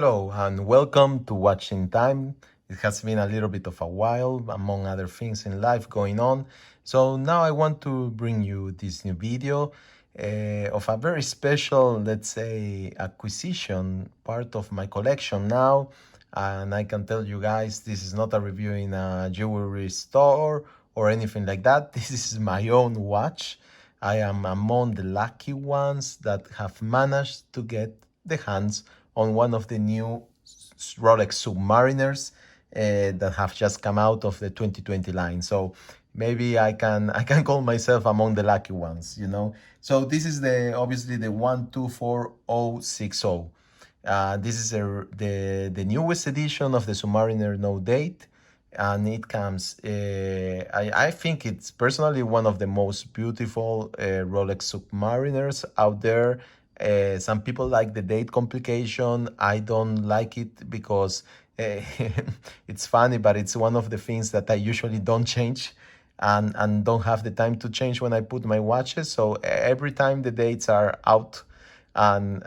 Hello and welcome to Watching Time. It has been a little bit of a while, among other things in life going on. So now I want to bring you this new video of a very special, let's say, acquisition, part of my collection now. And I can tell you guys, this is not a review in a jewelry store or anything like that. This is my own watch. I am among the lucky ones that have managed to get the hands on one of the new Rolex Submariners that have just come out of the 2020 line. So maybe I can call myself among the lucky ones, you know. So this is obviously the 124060. This is the newest edition of the Submariner No Date, and it comes. I think it's personally one of the most beautiful Rolex Submariners out there. Some people like the date complication. I don't like it because it's funny, but it's one of the things that I usually don't change and don't have the time to change when I put my watches. So every time the dates are out, and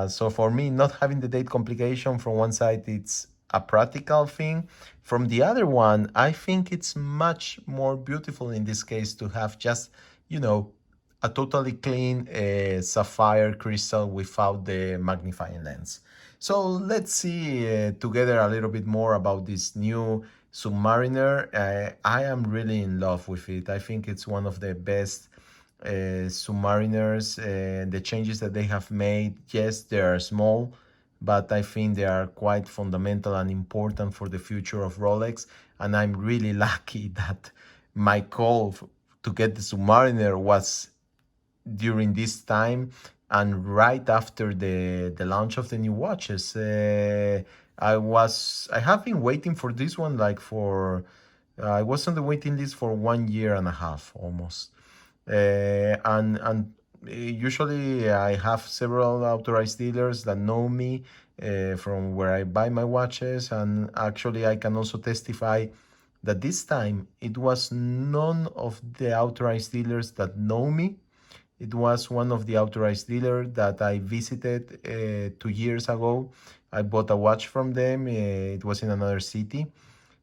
so for me, not having the date complication from one side, it's a practical thing. From the other one, I think it's much more beautiful in this case to have just, you know, a totally clean sapphire crystal without the magnifying lens. So let's see together a little bit more about this new Submariner. I am really in love with it. I think it's one of the best Submariners. The changes that they have made, yes, they are small, but I think they are quite fundamental and important for the future of Rolex. And I'm really lucky that my call to get the Submariner was during this time and right after the launch of the new watches. I have been waiting for this one like for I was on the waiting list for 1 year and a half almost. And usually I have several authorized dealers that know me from where I buy my watches, and actually I can also testify that this time it was none of the authorized dealers that know me. It was one of the authorized dealers that I visited 2 years ago. I bought a watch from them. It was in another city,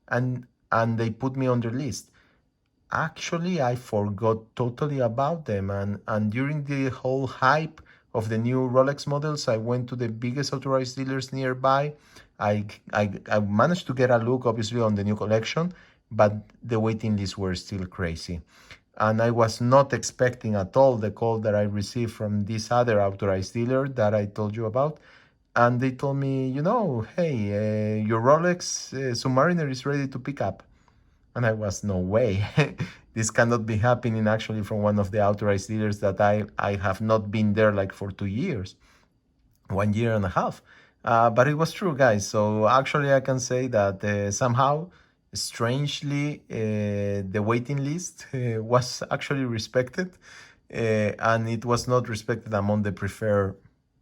and they put me on their list. Actually, I forgot totally about them, and during the whole hype of the new Rolex models, I went to the biggest authorized dealers nearby. I managed to get a look, obviously, on the new collection, but the waiting lists were still crazy. And I was not expecting at all the call that I received from this other authorized dealer that I told you about. And they told me, you know, hey, your Rolex Submariner is ready to pick up. And I was, no way. This cannot be happening actually from one of the authorized dealers that I have not been there like for 2 years, 1 year and a half. But it was true, guys. So actually I can say that somehow, strangely, the waiting list was actually respected, and it was not respected among the preferred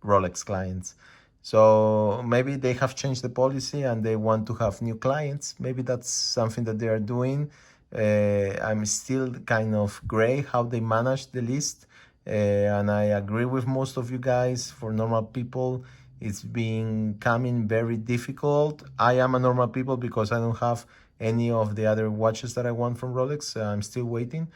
Rolex clients. So maybe they have changed the policy and they want to have new clients. Maybe that's something that they are doing. I'm still kind of gray how they manage the list. And I agree with most of you guys. For normal people, it's been coming very difficult. I am a normal people because I don't have any of the other watches that I want from Rolex. I'm still waiting.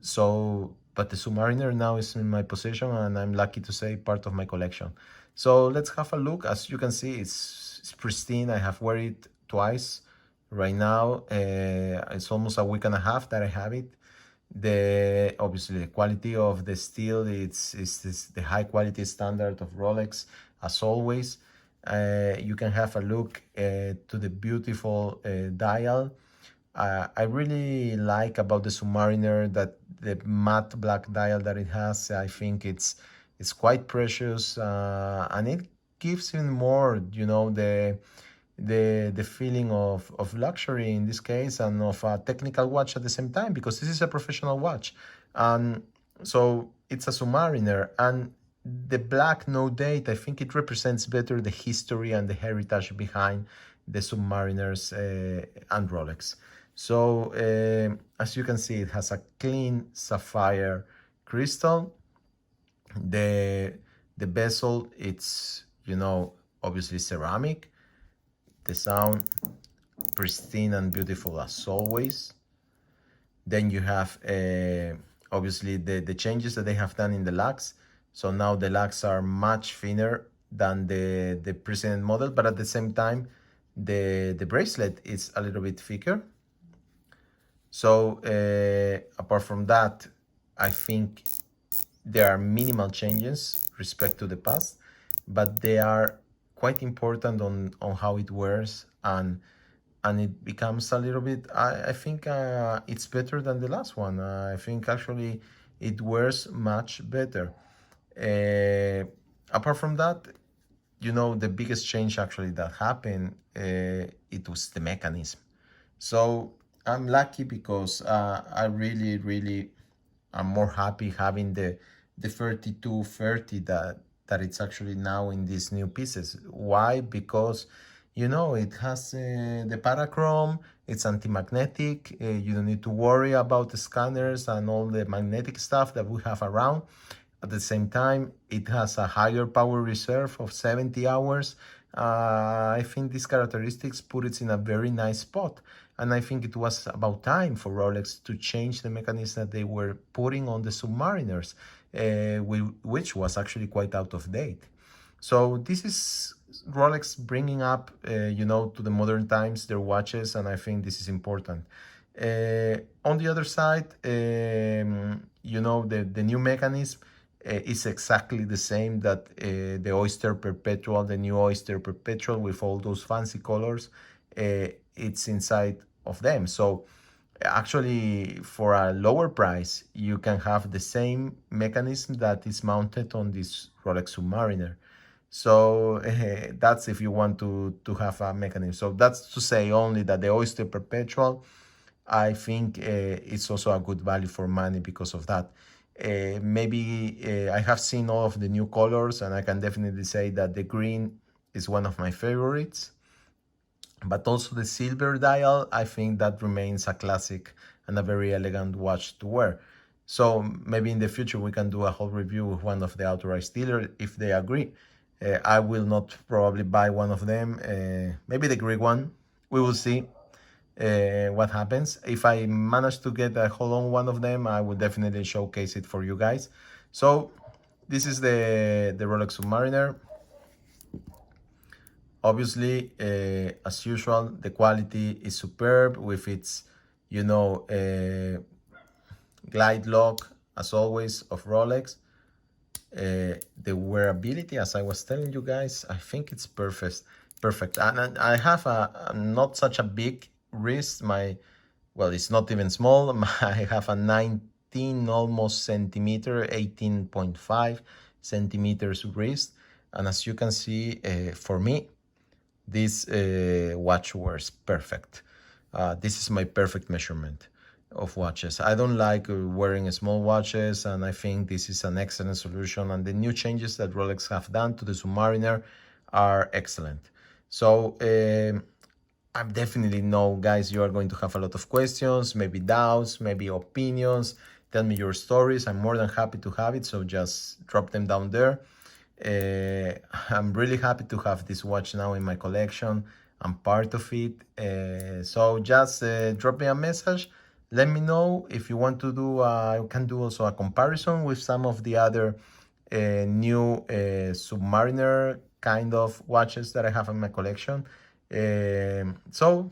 So, but the Submariner now is in my possession, and I'm lucky to say part of my collection. So let's have a look. As you can see, it's pristine. I have worn it twice right now. It's almost a week and a half that I have it. Obviously the quality of the steel, it's the high quality standard of Rolex as always. You can have a look to the beautiful dial. I really like about the Submariner that the matte black dial that it has. I think it's quite precious, and it gives even more, you know, the feeling of luxury in this case, and of a technical watch at the same time, because this is a professional watch. And so it's a Submariner, and the black no date, I think it represents better the history and the heritage behind the Submariners and Rolex. So as you can see, it has a clean sapphire crystal. The bezel, it's, you know, obviously ceramic. The sound, pristine and beautiful as always. Then you have obviously the changes that they have done in the lugs. So now the lugs are much thinner than the precedent model, but at the same time, the bracelet is a little bit thicker. So apart from that, I think there are minimal changes respect to the past, but they are quite important on how it wears, and it becomes a little bit, I think it's better than the last one. I think actually it wears much better. Apart from that, the biggest change actually that happened, it was the mechanism. So I'm lucky because I really, really am more happy having the 3230 that it's actually now in these new pieces. Why? Because it has the parachrome, it's anti-magnetic, you don't need to worry about the scanners and all the magnetic stuff that we have around. At the same time, it has a higher power reserve of 70 hours. I think these characteristics put it in a very nice spot. And I think it was about time for Rolex to change the mechanism that they were putting on the Submariners, which was actually quite out of date. So this is Rolex bringing up, to the modern times their watches, and I think this is important. On the other side, the new mechanism is exactly the same that the Oyster Perpetual, the new Oyster Perpetual with all those fancy colors, it's inside of them. So actually, for a lower price, you can have the same mechanism that is mounted on this Rolex Submariner. So that's if you want to have a mechanism. So that's to say only that the Oyster Perpetual, I think it's also a good value for money because of that. Maybe I have seen all of the new colors, and I can definitely say that the green is one of my favorites. But also the silver dial, I think that remains a classic and a very elegant watch to wear. So maybe in the future we can do a whole review with one of the authorized dealers if they agree. I will not probably buy one of them, maybe the Greek one. We will see what happens. If I manage to get a hold on one of them, I will definitely showcase it for you guys. So this is the Rolex Submariner. Obviously, as usual, the quality is superb with its, glide lock, as always, of Rolex. The wearability, as I was telling you guys, I think it's perfect. And I have a not such a big wrist. Well, it's not even small. I have a 19 almost centimeter, 18.5 centimeters wrist. And as you can see, for me, this watch wears perfect. This is my perfect measurement of watches. I don't like wearing small watches, and I think this is an excellent solution. And the new changes that Rolex have done to the Submariner are excellent. So I definitely know, guys, you are going to have a lot of questions, maybe doubts, maybe opinions. Tell me your stories. I'm more than happy to have it. So just drop them down there. I'm really happy to have this watch now in my collection. I'm part of it. So just drop me a message. Let me know if you want to do, I can do also a comparison with some of the other new Submariner kind of watches that I have in my collection. So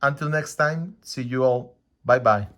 until next time, see you all. Bye bye.